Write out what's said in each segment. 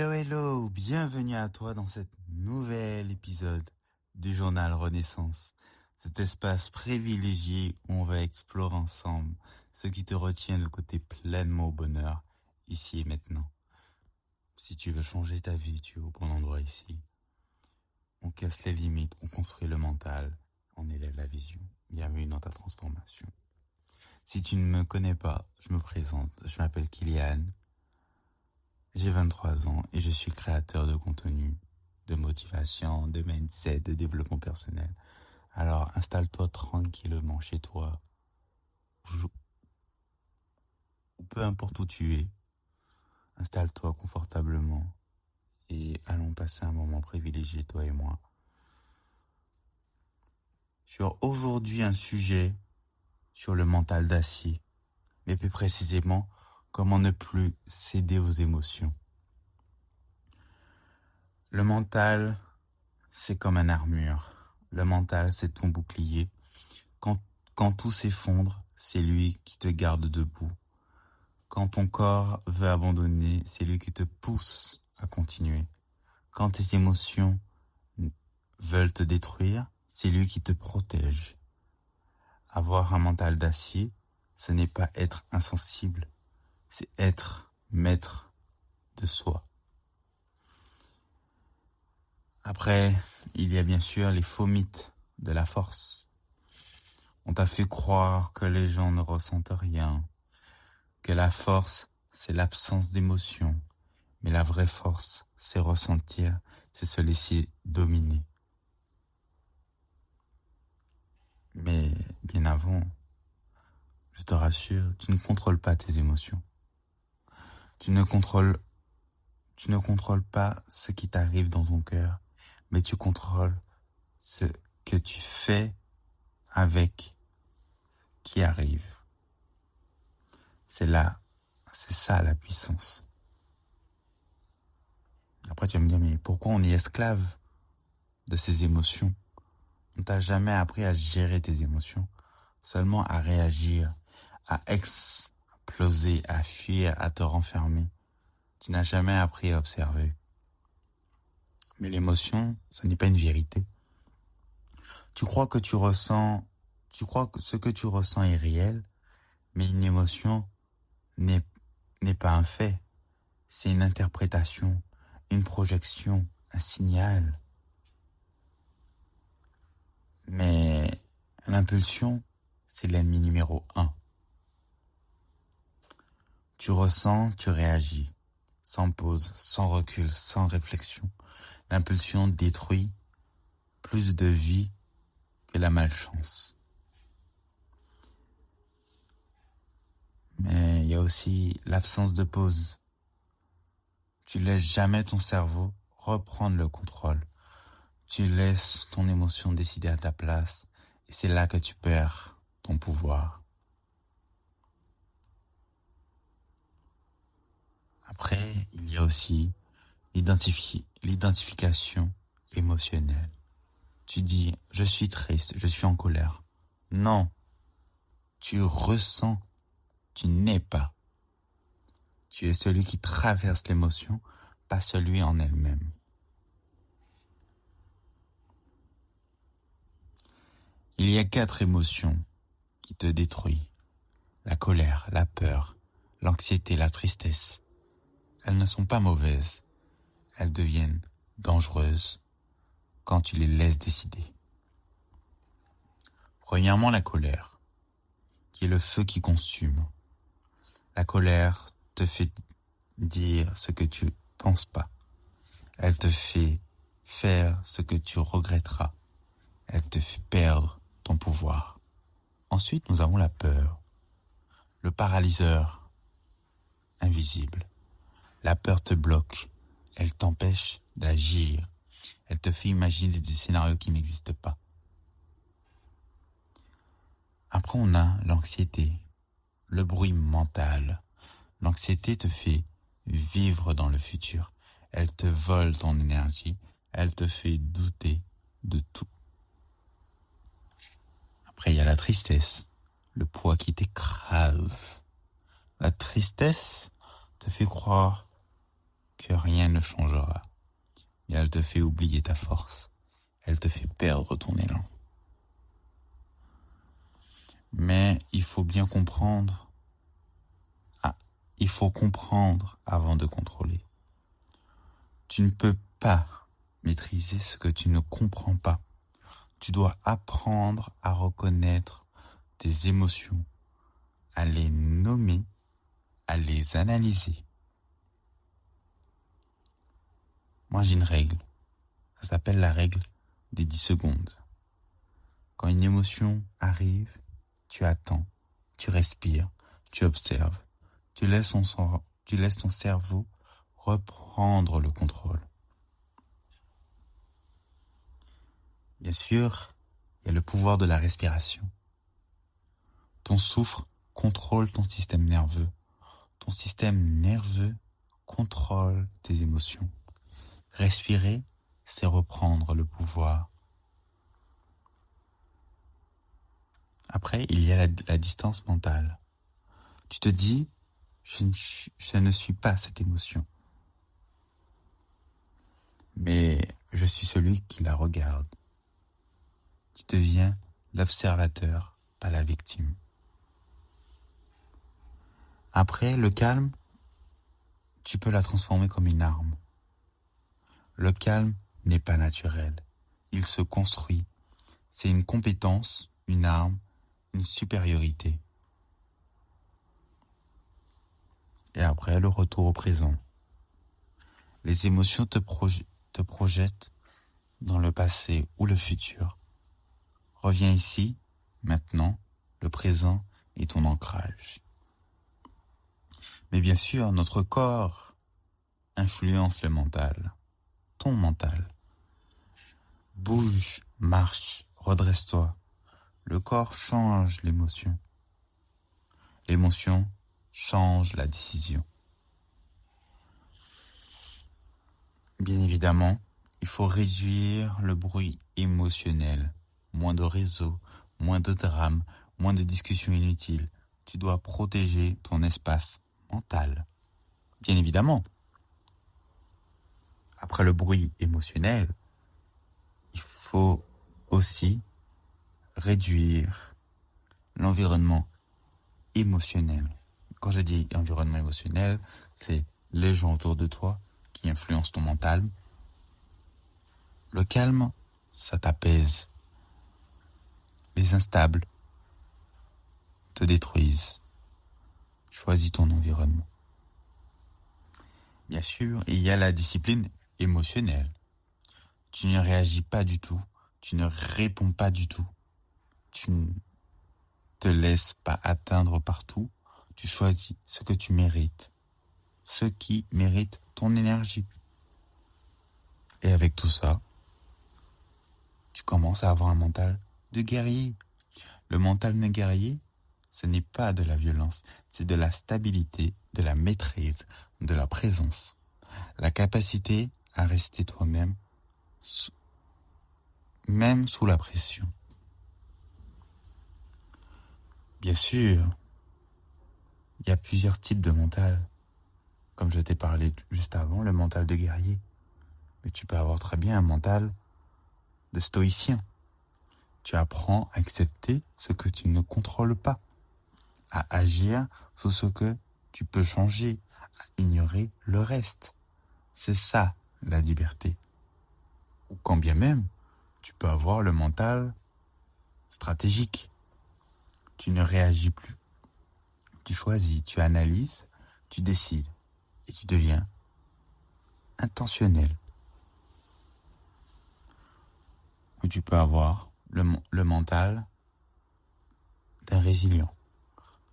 Hello, hello, bienvenue à toi dans cet nouvel épisode du journal Renaissance, cet espace privilégié où on va explorer ensemble ce qui te retient de côté pleinement au bonheur, ici et maintenant. Si tu veux changer ta vie, tu es au bon endroit ici. On casse les limites, on construit le mental, on élève la vision. Bienvenue dans ta transformation. Si tu ne me connais pas, je me présente, je m'appelle Kylian. J'ai 23 ans et je suis créateur de contenu, de motivation, de mindset, de développement personnel. Alors installe-toi tranquillement chez toi, ou peu importe où tu es. Installe-toi confortablement et allons passer un moment privilégié, toi et moi. Sur aujourd'hui un sujet sur le mental d'acier, mais plus précisément, comment ne plus céder aux émotions. Le mental, c'est comme une armure. Le mental, c'est ton bouclier. Quand tout s'effondre, c'est lui qui te garde debout. Quand ton corps veut abandonner, c'est lui qui te pousse à continuer. Quand tes émotions veulent te détruire, c'est lui qui te protège. Avoir un mental d'acier, ce n'est pas être insensible, c'est être maître de soi. Après, il y a bien sûr les faux mythes de la force. On t'a fait croire que les gens ne ressentent rien, que la force, c'est l'absence d'émotion. Mais la vraie force, c'est ressentir, c'est se laisser dominer. Mais bien avant, je te rassure, tu ne contrôles pas tes émotions. Tu ne contrôles pas ce qui t'arrive dans ton cœur, mais tu contrôles ce que tu fais avec qui arrive. C'est ça la puissance. Après tu vas me dire, mais pourquoi on est esclave de ces émotions? On t'a jamais appris à gérer tes émotions, seulement à réagir, à exploser, à fuir, à te renfermer. Tu n'as jamais appris à observer. Mais l'émotion, ce n'est pas une vérité. Tu crois que ce que tu ressens est réel, mais une émotion n'est pas un fait. C'est une interprétation, une projection, un signal. Mais l'impulsion, c'est l'ennemi numéro 1. Tu ressens, tu réagis, sans pause, sans recul, sans réflexion. L'impulsion détruit plus de vie que la malchance. Mais il y a aussi l'absence de pause. Tu laisses jamais ton cerveau reprendre le contrôle. Tu laisses ton émotion décider à ta place et c'est là que tu perds ton pouvoir. Après, il y a aussi l'identification émotionnelle. Tu dis, je suis triste, je suis en colère. Non, tu ressens, tu n'es pas. Tu es celui qui traverse l'émotion, pas celui en elle-même. Il y a 4 émotions qui te détruisent. La colère, la peur, l'anxiété, la tristesse. Elles ne sont pas mauvaises. Elles deviennent dangereuses quand tu les laisses décider. Premièrement, la colère, qui est le feu qui consume. La colère te fait dire ce que tu penses pas. Elle te fait faire ce que tu regretteras. Elle te fait perdre ton pouvoir. Ensuite, nous avons la peur, le paralyseur invisible. La peur te bloque, elle t'empêche d'agir. Elle te fait imaginer des scénarios qui n'existent pas. Après, on a l'anxiété, le bruit mental. L'anxiété te fait vivre dans le futur. Elle te vole ton énergie. Elle te fait douter de tout. Après, il y a la tristesse, le poids qui t'écrase. La tristesse te fait croire que rien ne changera. Et elle te fait oublier ta force. Elle te fait perdre ton élan. Mais il faut bien comprendre. Il faut comprendre avant de contrôler. Tu ne peux pas maîtriser ce que tu ne comprends pas. Tu dois apprendre à reconnaître tes émotions, à les nommer, à les analyser. Moi, j'ai une règle. Ça s'appelle la règle des 10 secondes. Quand une émotion arrive, tu attends, tu respires, tu observes, tu laisses ton cerveau reprendre le contrôle. Bien sûr, il y a le pouvoir de la respiration. Ton souffle contrôle ton système nerveux. Ton système nerveux contrôle tes émotions. Respirer, c'est reprendre le pouvoir. Après, il y a la distance mentale. Tu te dis, je ne suis pas cette émotion. Mais je suis celui qui la regarde. Tu deviens l'observateur, pas la victime. Après, le calme, tu peux la transformer comme une arme. Le calme n'est pas naturel. Il se construit. C'est une compétence, une arme, une supériorité. Et après, le retour au présent. Les émotions te projettent dans le passé ou le futur. Reviens ici, maintenant, le présent est ton ancrage. Mais bien sûr, notre corps influence le mental, ton mental. Bouge, marche, redresse-toi. Le corps change l'émotion. L'émotion change la décision. Bien évidemment, il faut réduire le bruit émotionnel. Moins de réseaux, moins de drames, moins de discussions inutiles. Tu dois protéger ton espace mental. Bien évidemment. Après le bruit émotionnel, il faut aussi réduire l'environnement émotionnel. Quand je dis environnement émotionnel, c'est les gens autour de toi qui influencent ton mental. Le calme, ça t'apaise. Les instables te détruisent. Choisis ton environnement. Bien sûr, il y a la discipline émotionnelle. Tu ne réagis pas du tout. Tu ne réponds pas du tout. Tu ne te laisses pas atteindre partout. Tu choisis ce que tu mérites. Ce qui mérite ton énergie. Et avec tout ça, tu commences à avoir un mental de guerrier. Le mental de guerrier, ce n'est pas de la violence, c'est de la stabilité, de la maîtrise, de la présence. La capacité à rester toi-même, même sous la pression. Bien sûr, il y a plusieurs types de mental. Comme je t'ai parlé juste avant, le mental de guerrier. Mais tu peux avoir très bien un mental de stoïcien. Tu apprends à accepter ce que tu ne contrôles pas, à agir sur ce que tu peux changer, à ignorer le reste. C'est ça, la liberté. Ou quand bien même, tu peux avoir le mental stratégique. Tu ne réagis plus. Tu choisis, tu analyses, tu décides. Et tu deviens intentionnel. Ou tu peux avoir le mental d'un résilient.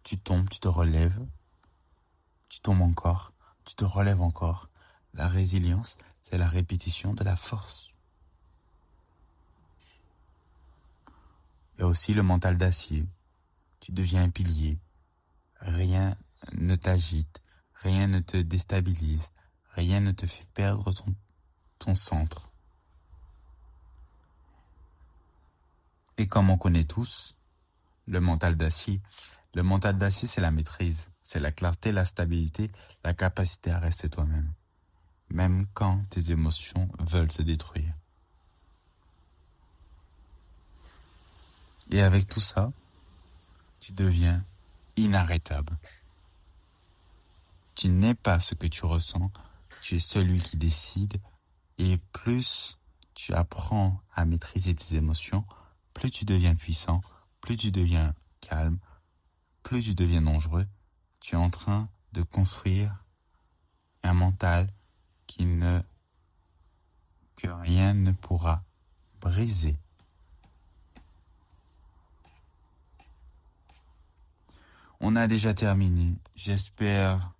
Tu tombes, tu te relèves, tu tombes encore, tu te relèves encore. La résilience, c'est la répétition de la force. Il y a aussi le mental d'acier. Tu deviens un pilier. Rien ne t'agite, rien ne te déstabilise, rien ne te fait perdre ton centre. Et comme on connaît tous, le mental d'acier, c'est la maîtrise, c'est la clarté, la stabilité, la capacité à rester toi-même. même quand tes émotions veulent te détruire. Et avec tout ça, tu deviens inarrêtable. Tu n'es pas ce que tu ressens, tu es celui qui décide. Et plus tu apprends à maîtriser tes émotions, plus tu deviens puissant, plus tu deviens calme, plus tu deviens dangereux. Tu es en train de construire un mental que rien ne pourra briser. On a déjà terminé. J'espère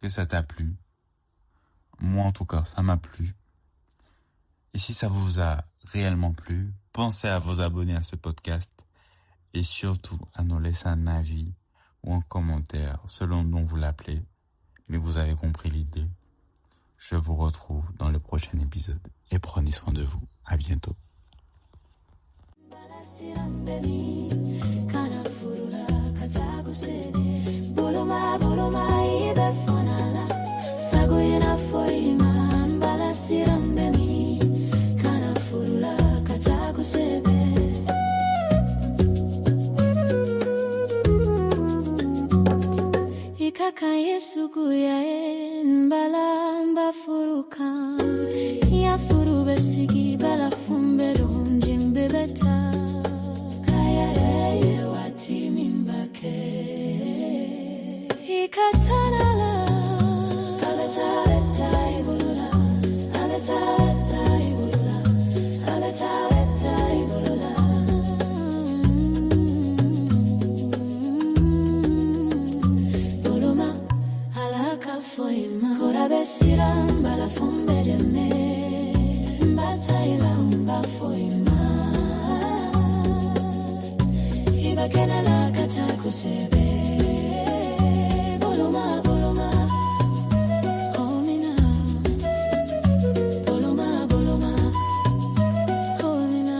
que ça t'a plu. Moi, en tout cas, ça m'a plu. Et si ça vous a réellement plu, pensez à vous abonner à ce podcast et surtout à nous laisser un avis ou un commentaire selon dont vous l'appelez. Mais vous avez compris l'idée. Je vous retrouve dans le prochain épisode et prenez soin de vous. À bientôt. Kakaye sugu ya mbala mba furuka ya furu besigi bala fumbe donji mbebeta kaya ye wati mimbake ikatana la aleta ibulula aleta ibulula aleta ibulula Besiramba la fumbe de me Mbataila umba foima Ibakena la kata kusebe Boloma, boloma Oh mina Boloma, boloma Oh mina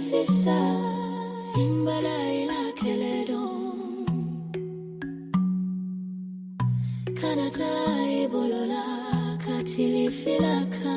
Fissa imbala ila keledon kanata ibolola katili filaka